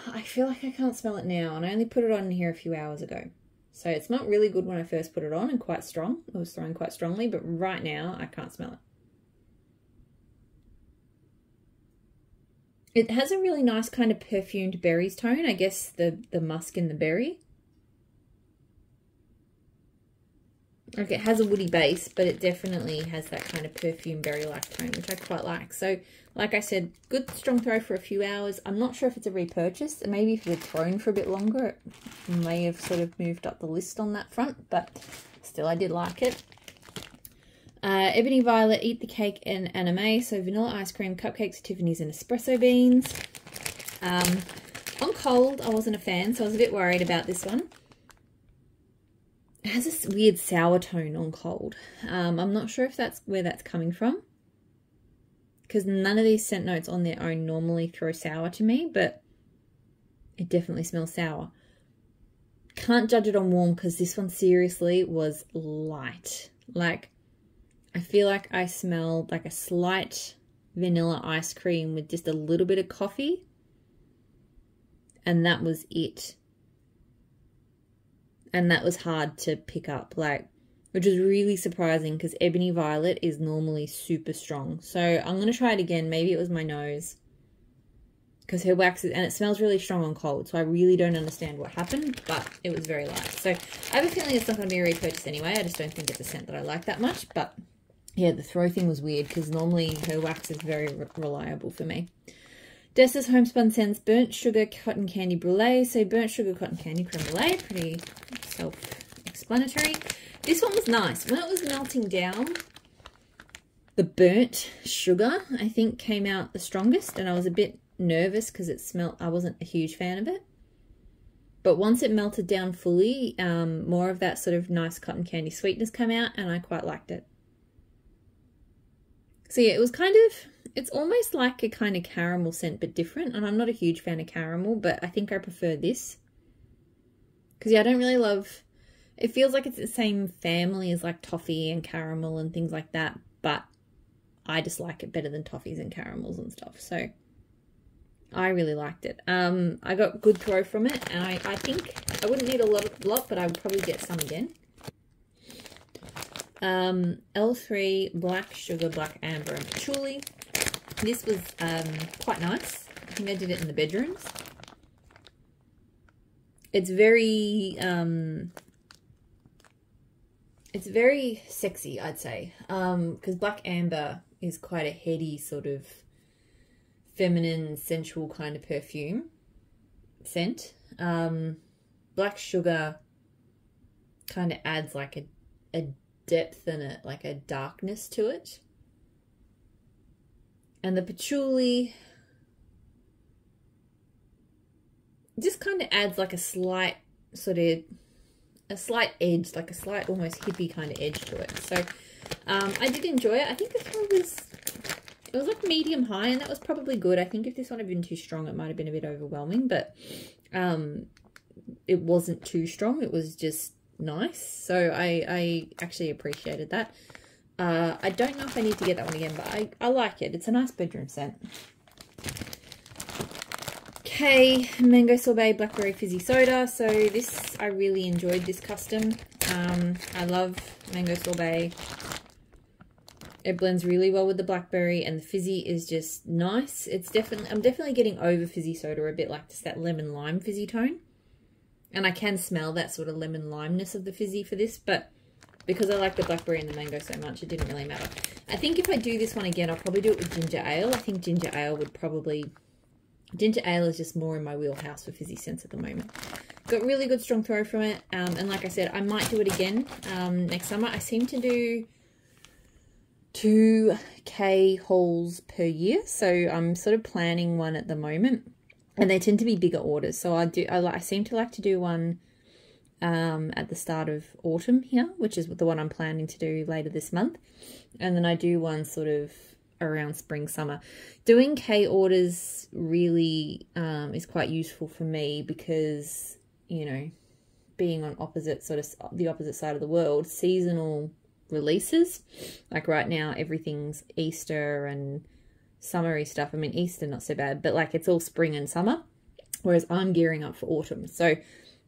I feel like I can't smell it now, and I only put it on here a few hours ago. So it smelled really good when I first put it on and quite strong. It was throwing quite strongly, but right now I can't smell it. It has a really nice kind of perfumed berries tone. I guess the musk in the berry. Like it has a woody base, but it definitely has that kind of perfume berry-like tone, which I quite like. So, like I said, good strong throw for a few hours. I'm not sure if it's a repurchase. Maybe if it had thrown for a bit longer, it may have sort of moved up the list on that front, but still I did like it. Ebony Violet, Eat the Cake, and Anime. So vanilla ice cream, cupcakes, Tiffany's, and espresso beans. On cold, I wasn't a fan, so I was a bit worried about this one. It has this weird sour tone on cold. I'm not sure if that's where that's coming from, because none of these scent notes on their own normally throw sour to me, but it definitely smells sour. Can't judge it on warm, because this one seriously was light. Like, I feel like I smelled like a slight vanilla ice cream with just a little bit of coffee, and that was it. And that was hard to pick up, like, which is really surprising because Ebony Violet is normally super strong. So I'm going to try it again. Maybe it was my nose, because her wax is, and it smells really strong on cold. So I really don't understand what happened, but it was very light. So I have a feeling it's not going to be a repurchase anyway. I just don't think it's a scent that I like that much. But yeah, the throw thing was weird because normally her wax is very reliable for me. Dessa's Homespun Scents Burnt Sugar Cotton Candy Brulee. So burnt sugar cotton candy creme brulee, pretty self-explanatory. This one was nice. When it was melting down, the burnt sugar, I think, came out the strongest, and I was a bit nervous because it smelled, I wasn't a huge fan of it. But once it melted down fully, more of that sort of nice cotton candy sweetness came out, and I quite liked it. So yeah, it was kind of, it's almost like a kind of caramel scent, but different. And I'm not a huge fan of caramel, but I think I prefer this. Because yeah, I don't really love, it feels like it's the same family as like toffee and caramel and things like that. But I just like it better than toffees and caramels and stuff. So I really liked it. I got good throw from it. And I think I wouldn't need a lot, but I would probably get some again. L3 Black Sugar, Black Amber, and Patchouli. This was quite nice. I think I did it in the bedrooms. It's very sexy, I'd say, because Black Amber is quite a heady sort of feminine, sensual kind of perfume scent. Black Sugar kind of adds like a depth and like a darkness to it. And the patchouli just kind of adds like a slight sort of, a slight edge, like a slight almost hippie kind of edge to it. So I did enjoy it. I think this one was, it was like medium high, and that was probably good. I think if this one had been too strong, it might have been a bit overwhelming, but it wasn't too strong. It was just nice. So I actually appreciated that. I don't know if I need to get that one again, but I like it. It's a nice bedroom scent. Okay, Mango Sorbet Blackberry Fizzy Soda. So this, I really enjoyed this custom. I love Mango Sorbet. It blends really well with the blackberry, and the fizzy is just nice. It's definitely, I'm definitely getting over fizzy soda a bit, like just that lemon lime fizzy tone. And I can smell that sort of lemon limeness of the fizzy for this, but because I like the blackberry and the mango so much, it didn't really matter. I think if I do this one again, I'll probably do it with ginger ale. I think ginger ale would probably, ginger ale is just more in my wheelhouse for fizzy scents at the moment. Got really good strong throw from it. And like I said, I might do it again next summer. I seem to do 2K hauls per year. So I'm sort of planning one at the moment. And they tend to be bigger orders. So I seem to like to do one at the start of autumn here, which is the one I'm planning to do later this month. And then I do one sort of around spring, summer. Doing K orders really is quite useful for me because, you know, being on the opposite side of the world, seasonal releases. Like right now, everything's Easter and summery stuff. I mean, Easter not so bad, but like it's all spring and summer, whereas I'm gearing up for autumn. So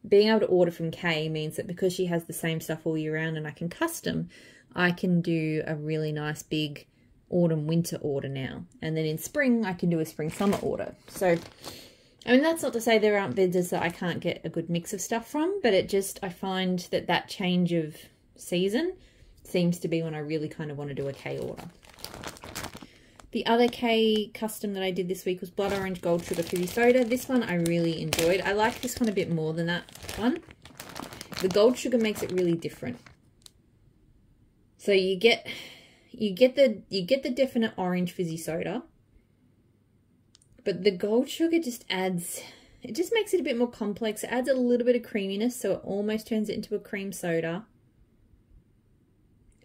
being able to order from Kay means that because she has the same stuff all year round and I can custom, I can do a really nice big autumn winter order now. And then in spring, I can do a spring summer order. So, I mean, that's not to say there aren't vendors that I can't get a good mix of stuff from, but it just, I find that that change of season seems to be when I really kind of want to do a Kay order. The other Kay custom that I did this week was Blood Orange Gold Sugar Fizzy Soda. This one I really enjoyed. I like this one a bit more than that one. The gold sugar makes it really different. So you get the definite orange fizzy soda, but the gold sugar just adds, it just makes it a bit more complex. It adds a little bit of creaminess, so it almost turns it into a cream soda.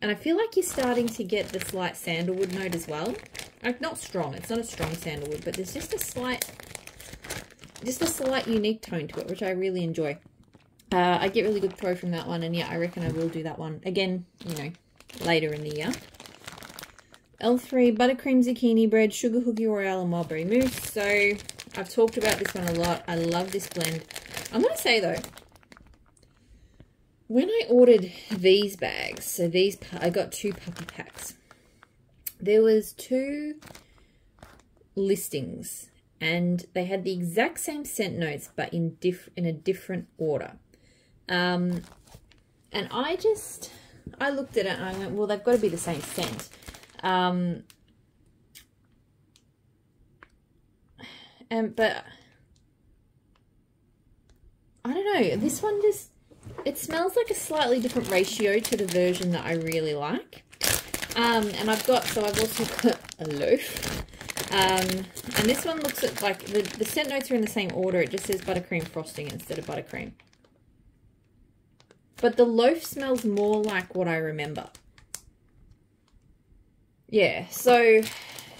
And I feel like you're starting to get the slight sandalwood note as well. Like, not strong, it's not a strong sandalwood, but there's just a slight unique tone to it, which I really enjoy. I get really good throw from that one, and yeah, I reckon I will do that one again, you know, later in the year. L3 Buttercream Zucchini Bread, Sugar Hoogie Royale, and Marbury Mousse. So I've talked about this one a lot. I love this blend. I'm going to say though, when I ordered these bags, so these, I got 2 puppy packs. There was 2 listings and they had the exact same scent notes, but in a different order. And I looked at it and I went, well, they've got to be the same scent. But I don't know, this one just, it smells like a slightly different ratio to the version that I really like. And I've also got a loaf. And this one looks at like, the scent notes are in the same order. It just says buttercream frosting instead of buttercream. But the loaf smells more like what I remember. Yeah, so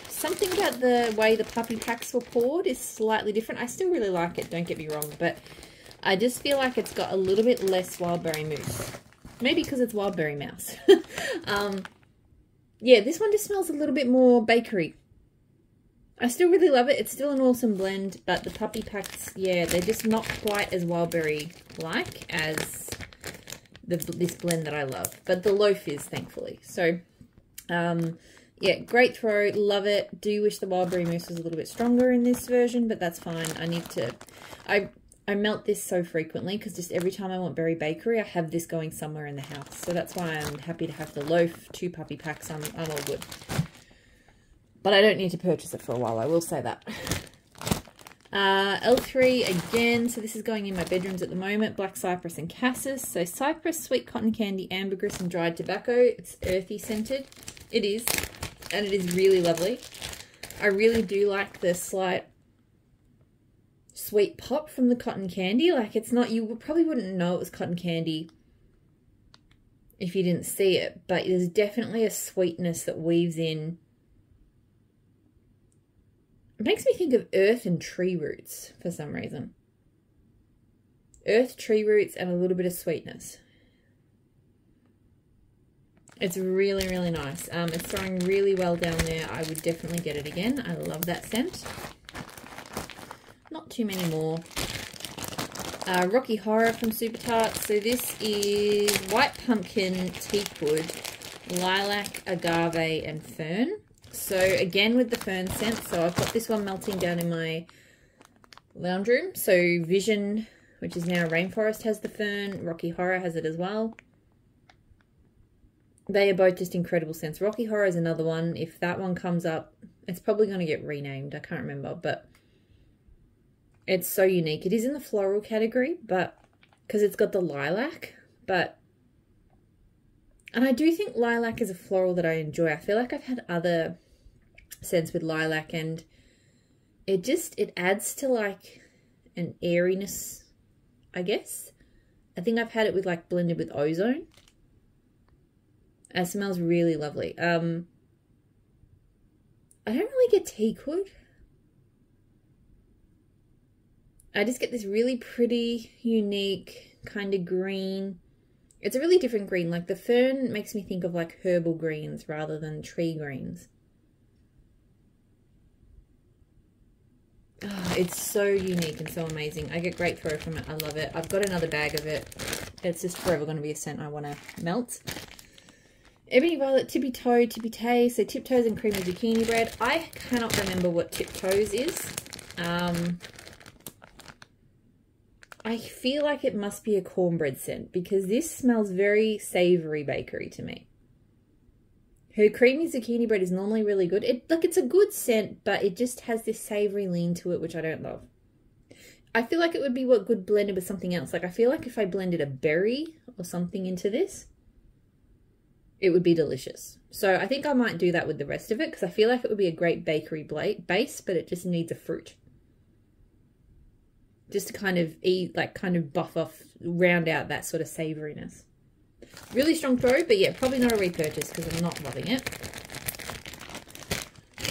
something about the way the puppy packs were poured is slightly different. I still really like it, don't get me wrong, but I just feel like it's got a little bit less wildberry mousse. Maybe because it's wildberry mouse. Yeah, this one just smells a little bit more bakery. I still really love it. It's still an awesome blend, but the puppy packs, yeah, they're just not quite as wildberry-like as this blend that I love. But the loaf is, thankfully. So, yeah, great throw. Love it. Do wish the wildberry mousse was a little bit stronger in this version, but that's fine. I melt this so frequently because just every time I want berry bakery, I have this going somewhere in the house. So that's why I'm happy to have the loaf, 2 puppy packs. I'm all good. But I don't need to purchase it for a while, I will say that. L3 again, so this is going in my bedrooms at the moment. Black Cypress and Cassis. So Cypress, sweet cotton candy, ambergris, and dried tobacco. It's earthy scented. It is. And it is really lovely. I really do like the slight sweet pop from the cotton candy. Like, it's not, you probably wouldn't know it was cotton candy if you didn't see it, but there's definitely a sweetness that weaves in. It makes me think of earth and tree roots for some reason. Earth, tree roots, and a little bit of sweetness. It's really, really nice. It's throwing really well down there. I would definitely get it again. I love that scent. Not too many more. Rocky Horror from Super Tarts. So this is white pumpkin, teakwood, lilac, agave, and fern. So again with the fern scent. So I've got this one melting down in my lounge room. So Vision, which is now Rainforest, has the fern. Rocky Horror has it as well. They are both just incredible scents. Rocky Horror is another one. If that one comes up, it's probably going to get renamed. I can't remember, but it's so unique. It is in the floral category, but because it's got the lilac, but, and I do think lilac is a floral that I enjoy. I feel like I've had other scents with lilac and it adds to like an airiness, I guess. I think I've had it with like blended with ozone. It smells really lovely. I don't really get teakwood. I just get this really pretty, unique kind of green. It's a really different green. Like the fern makes me think of like herbal greens rather than tree greens. Oh, it's so unique and so amazing. I get great throw from it. I love it. I've got another bag of it. It's just forever going to be a scent I want to melt. Ebony Violet, Tippy Toe, Tippy Tay. So Tiptoes and Creamy Zucchini Bread. I cannot remember what Tiptoes is. I feel like it must be a cornbread scent because this smells very savory bakery to me. Her creamy zucchini bread is normally really good. It's a good scent, but it just has this savory lean to it, which I don't love. I feel like it would be what good blended with something else. Like I feel like if I blended a berry or something into this, it would be delicious. So I think I might do that with the rest of it because I feel like it would be a great bakery base, but it just needs a fruit. Just to kind of kind of buff off, round out that sort of savouriness. Really strong throw, but yeah, probably not a repurchase because I'm not loving it.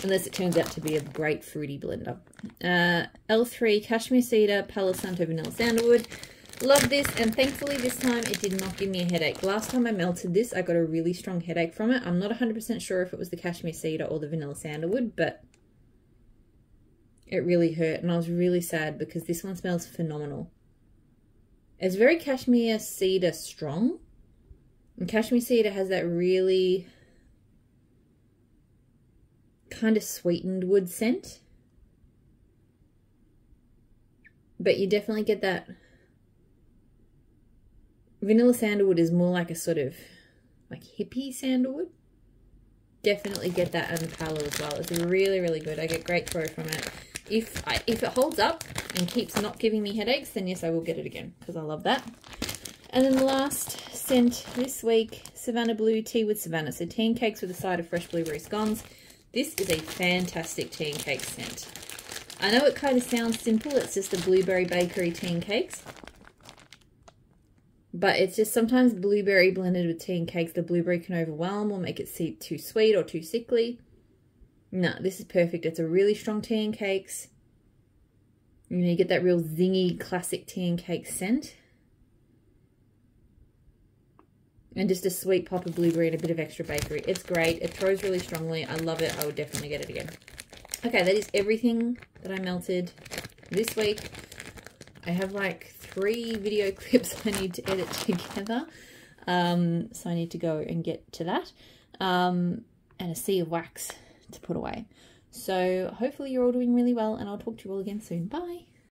Unless it turns out to be a great fruity blender. L3 Cashmere Cedar, Palo Santo Vanilla Sandalwood. Love this, and thankfully this time it did not give me a headache. Last time I melted this, I got a really strong headache from it. I'm not 100% sure if it was the Cashmere Cedar or the Vanilla Sandalwood, but it really hurt, and I was really sad because this one smells phenomenal. It's very Cashmere Cedar strong. And Cashmere Cedar has that really kind of sweetened wood scent. But you definitely get that. Vanilla Sandalwood is more like a sort of like hippie sandalwood. Definitely get that on the Palo as well. It's really, really good. I get great throw from it. If it holds up and keeps not giving me headaches, then yes, I will get it again because I love that. And then the last scent this week, Savannah Blue Tea with Savannah. So tea and cakes with a side of fresh blueberry scones. This is a fantastic tea and cake scent. I know it kind of sounds simple. It's just a blueberry bakery tea and cakes. But it's just sometimes blueberry blended with tea and cakes, the blueberry can overwhelm or make it too sweet or too sickly. No, this is perfect. It's a really strong tea and cakes. You get that real zingy classic tea and cake scent. And just a sweet pop of blueberry and a bit of extra bakery. It's great. It throws really strongly. I love it. I would definitely get it again. Okay, that is everything that I melted this week. I have like 3 video clips I need to edit together. So I need to go and get to that. And a sea of wax to put away. So hopefully you're all doing really well, and I'll talk to you all again soon. Bye.